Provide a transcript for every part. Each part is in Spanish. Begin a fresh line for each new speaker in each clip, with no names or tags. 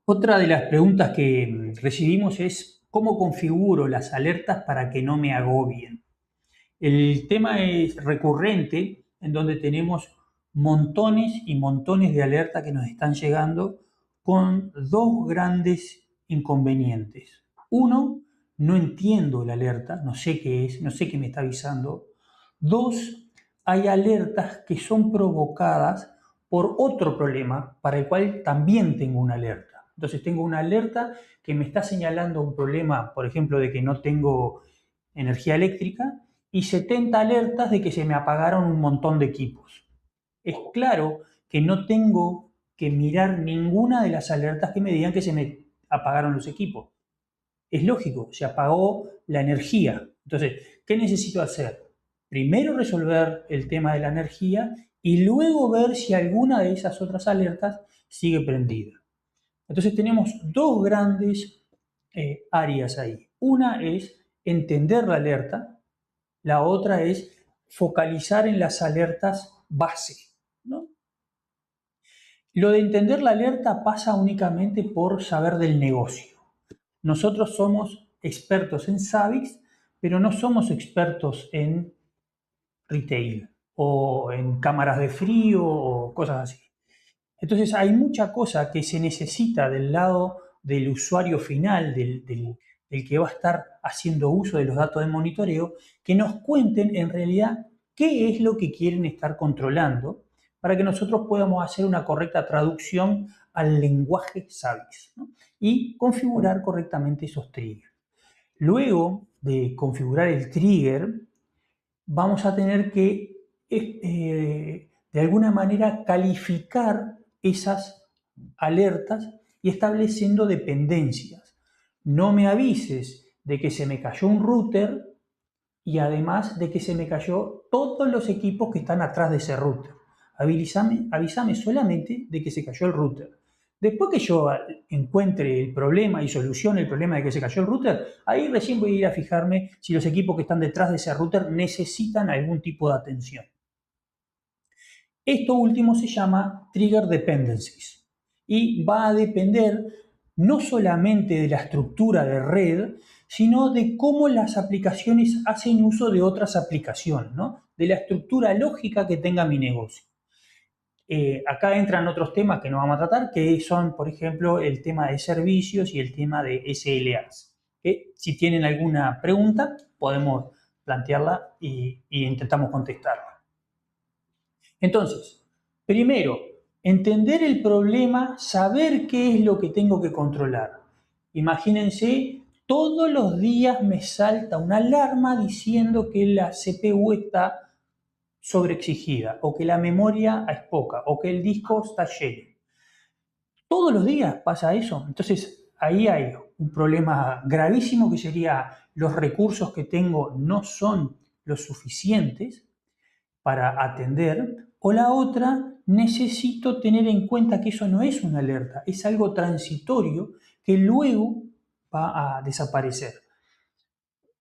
Otra de las preguntas que recibimos es ¿cómo configuro las alertas para que no me agobien? El tema es recurrente en donde tenemos montones y montones de alertas que nos están llegando con dos grandes inconvenientes. Uno, no entiendo la alerta, no sé qué es, no sé qué me está avisando. Dos, hay alertas que son provocadas por otro problema para el cual también tengo una alerta. Entonces tengo una alerta que me está señalando un problema, por ejemplo, de que no tengo energía eléctrica y 70 alertas de que se me apagaron un montón de equipos. Es claro que no tengo que mirar ninguna de las alertas que me digan que se me apagaron los equipos. Es lógico, se apagó la energía. Entonces, ¿qué necesito hacer? Primero resolver el tema de la energía y luego ver si alguna de esas otras alertas sigue prendida. Entonces tenemos dos grandes áreas ahí. Una es entender la alerta, la otra es focalizar en las alertas base, ¿no? Lo de entender la alerta pasa únicamente por saber del negocio. Nosotros somos expertos en Savix, pero no somos expertos en retail o en cámaras de frío o cosas así. Entonces hay mucha cosa que se necesita del lado del usuario final, del que va a estar haciendo uso de los datos de monitoreo, que nos cuenten en realidad qué es lo que quieren estar controlando para que nosotros podamos hacer una correcta traducción al lenguaje SAVIS, ¿no? Y configurar correctamente esos triggers. Luego de configurar el trigger, vamos a tener que, de alguna manera, calificar esas alertas y estableciendo dependencias. No me avises de que se me cayó un router y además de que se me cayó todos los equipos que están atrás de ese router. Avísame solamente de que se cayó el router. Después que yo encuentre el problema y solucione el problema de que se cayó el router, ahí recién voy a ir a fijarme si los equipos que están detrás de ese router necesitan algún tipo de atención. Esto último se llama Trigger Dependencies y va a depender no solamente de la estructura de red, sino de cómo las aplicaciones hacen uso de otras aplicaciones, ¿no? De la estructura lógica que tenga mi negocio. Acá entran otros temas que no vamos a tratar, que son, por ejemplo, el tema de servicios y el tema de SLAs. Que si tienen alguna pregunta, podemos plantearla y intentamos contestarla. Entonces, primero, entender el problema, saber qué es lo que tengo que controlar. Imagínense, todos los días me salta una alarma diciendo que la CPU está sobreexigida, o que la memoria es poca, o que el disco está lleno. Todos los días pasa eso. Entonces, ahí hay un problema gravísimo que sería los recursos que tengo no son los suficientes para atender, o la otra, necesito tener en cuenta que eso no es una alerta, es algo transitorio que luego va a desaparecer.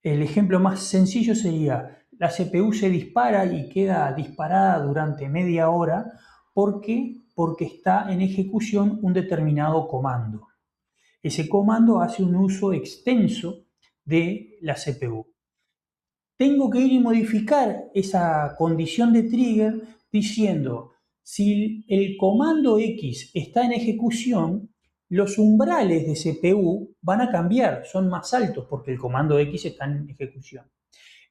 El ejemplo más sencillo sería, la CPU se dispara y queda disparada durante media hora. ¿Por qué? Porque está en ejecución un determinado comando. Ese comando hace un uso extenso de la CPU. Tengo que ir y modificar esa condición de trigger diciendo, si el comando X está en ejecución, los umbrales de CPU van a cambiar, son más altos porque el comando X está en ejecución.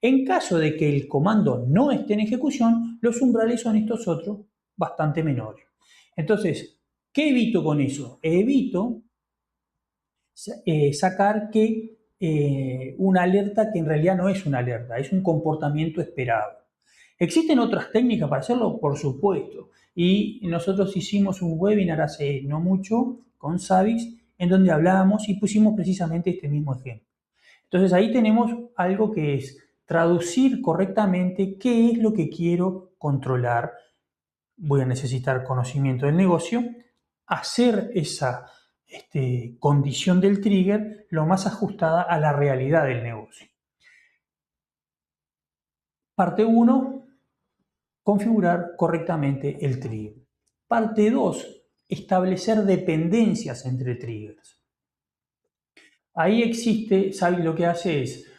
En caso de que el comando no esté en ejecución, los umbrales son estos otros bastante menores. Entonces, ¿qué evito con eso? Evito sacar que una alerta que en realidad no es una alerta, es un comportamiento esperado. ¿Existen otras técnicas para hacerlo? Por supuesto. Y nosotros hicimos un webinar hace no mucho con Savix en donde hablábamos y pusimos precisamente este mismo ejemplo. Entonces ahí tenemos algo que es traducir correctamente qué es lo que quiero controlar. Voy a necesitar conocimiento del negocio, hacer esa condición del trigger lo más ajustada a la realidad del negocio. Parte 1, configurar correctamente el trigger. Parte 2, establecer dependencias entre triggers. Ahí existe, ¿sabes? Lo que hace es,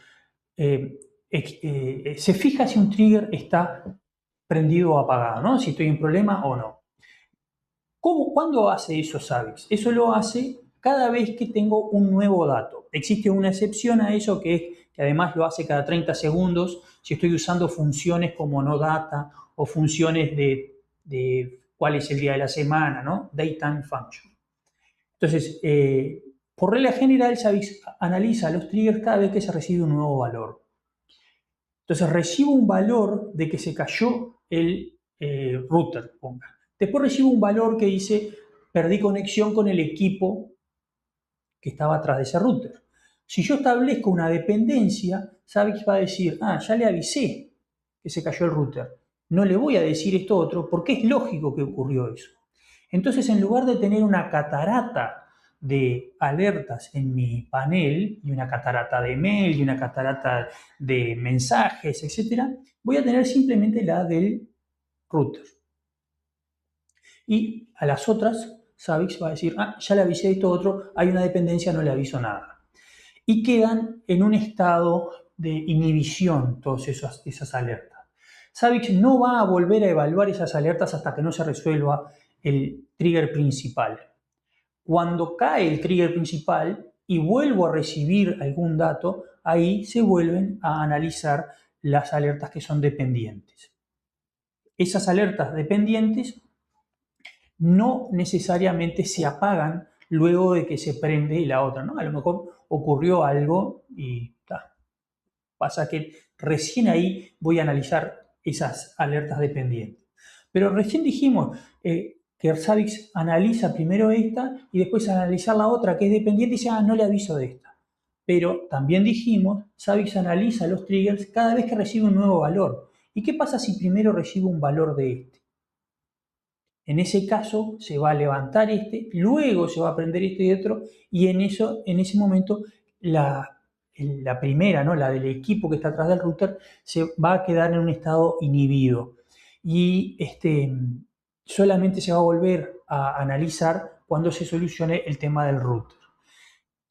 se fija si un trigger está prendido o apagado, ¿no? Si estoy en problema o no. ¿Cuándo hace eso Zabbix? Eso lo hace cada vez que tengo un nuevo dato. Existe una excepción a eso que es que además lo hace cada 30 segundos si estoy usando funciones como no data o funciones de cuál es el día de la semana, ¿no? Daytime function. Entonces, por regla general, Zabbix analiza los triggers cada vez que se recibe un nuevo valor. Entonces, recibo un valor de que se cayó el router, ponga. Después recibo un valor que dice perdí conexión con el equipo que estaba atrás de ese router. Si yo establezco una dependencia, Zabbix va a decir, ya le avisé que se cayó el router. No le voy a decir esto otro porque es lógico que ocurrió eso. Entonces, en lugar de tener una catarata de alertas en mi panel, y una catarata de mail, y una catarata de mensajes, etc., voy a tener simplemente la del router. Y a las otras, Zabbix va a decir, ya le avisé esto otro, hay una dependencia, no le aviso nada. Y quedan en un estado de inhibición todas esas alertas. Zabbix no va a volver a evaluar esas alertas hasta que no se resuelva el trigger principal. Cuando cae el trigger principal y vuelvo a recibir algún dato, ahí se vuelven a analizar las alertas que son dependientes. Esas alertas dependientes no necesariamente se apagan luego de que se prende la otra, ¿no? A lo mejor ocurrió algo y pasa que recién ahí voy a analizar esas alertas dependientes. Pero recién dijimos que Zabbix analiza primero esta y después analizar la otra que es dependiente y dice, no le aviso de esta. Pero también dijimos, Zabbix analiza los triggers cada vez que recibe un nuevo valor. ¿Y qué pasa si primero recibo un valor de este? En ese caso se va a levantar este, luego se va a prender este y otro, y en ese momento la primera, ¿no? La del equipo que está atrás del router, se va a quedar en un estado inhibido. Y solamente se va a volver a analizar cuando se solucione el tema del router.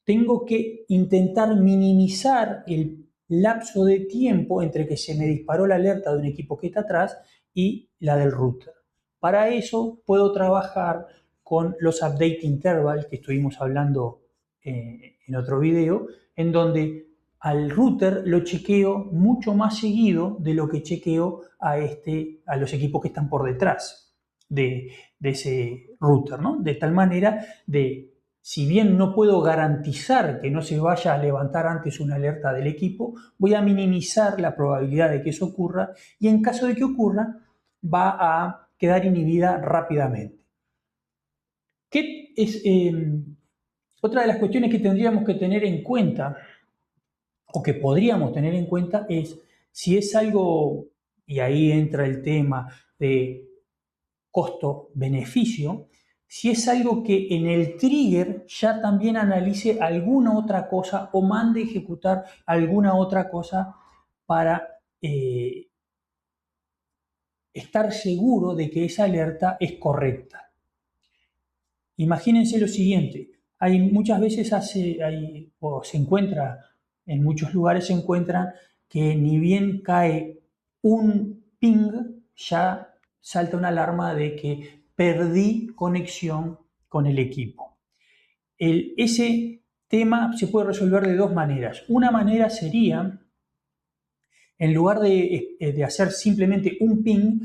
Tengo que intentar minimizar el lapso de tiempo entre que se me disparó la alerta de un equipo que está atrás y la del router. Para eso puedo trabajar con los update interval que estuvimos hablando en otro video, en donde al router lo chequeo mucho más seguido de lo que chequeo a los equipos que están por detrás de ese router, ¿no? De tal manera si bien no puedo garantizar que no se vaya a levantar antes una alerta del equipo, voy a minimizar la probabilidad de que eso ocurra y en caso de que ocurra va a quedar inhibida rápidamente. ¿Qué es otra de las cuestiones que tendríamos que tener en cuenta o que podríamos tener en cuenta es si es algo, y ahí entra el tema de costo-beneficio, si es algo que en el trigger ya también analice alguna otra cosa o mande ejecutar alguna otra cosa para estar seguro de que esa alerta es correcta. Imagínense lo siguiente, hay muchas veces se encuentra, en muchos lugares se encuentran que ni bien cae un ping, ya salta una alarma de que perdí conexión con el equipo. Ese tema se puede resolver de dos maneras. Una manera sería, en lugar de hacer simplemente un ping,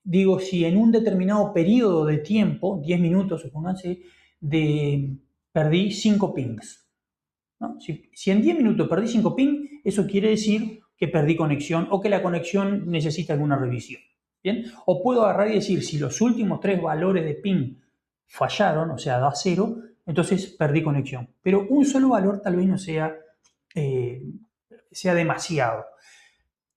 digo, si en un determinado periodo de tiempo, 10 minutos, supónganse, perdí 5 pings. ¿No? Si en 10 minutos perdí 5 pings, eso quiere decir que perdí conexión o que la conexión necesita alguna revisión. ¿Bien? O puedo agarrar y decir, si los últimos 3 valores de ping fallaron, o sea, da 0, entonces perdí conexión. Pero un solo valor tal vez no sea demasiado.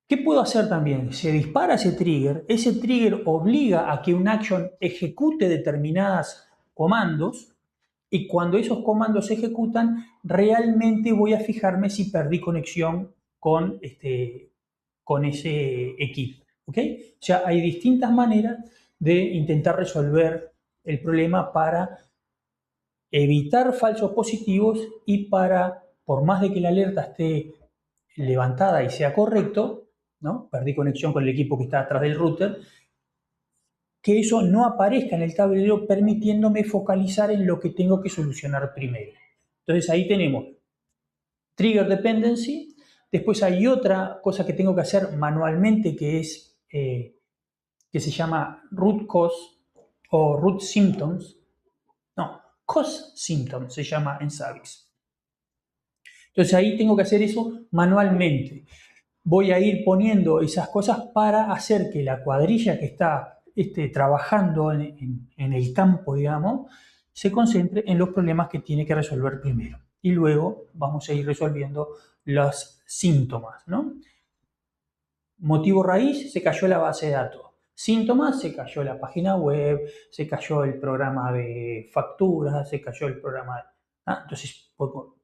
¿Qué puedo hacer también? Se dispara ese trigger obliga a que un action ejecute determinados comandos y cuando esos comandos se ejecutan, realmente voy a fijarme si perdí conexión con ese equipo. ¿Okay? O sea, hay distintas maneras de intentar resolver el problema para evitar falsos positivos y para, por más de que la alerta esté levantada y sea correcto, ¿no? Perdí conexión con el equipo que está atrás del router, que eso no aparezca en el tablero permitiéndome focalizar en lo que tengo que solucionar primero. Entonces ahí tenemos trigger dependency, después hay otra cosa que tengo que hacer manualmente que es que se llama root cause o root symptoms, no, cause symptoms se llama en Zabbix. Entonces ahí tengo que hacer eso manualmente. Voy a ir poniendo esas cosas para hacer que la cuadrilla que está trabajando en el campo, digamos, se concentre en los problemas que tiene que resolver primero. Y luego vamos a ir resolviendo los síntomas, ¿no? Motivo raíz, se cayó la base de datos. Síntomas, se cayó la página web, se cayó el programa de facturas, se cayó el programa... Entonces,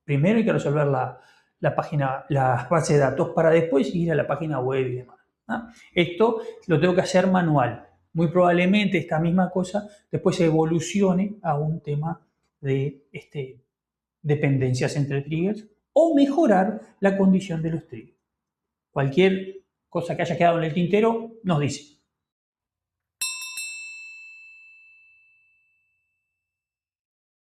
primero hay que resolver la página, la base de datos para después ir a la página web y demás. Esto lo tengo que hacer manual. Muy probablemente esta misma cosa después se evolucione a un tema de dependencias entre triggers o mejorar la condición de los triggers. Cualquier cosa que haya quedado en el tintero nos dice.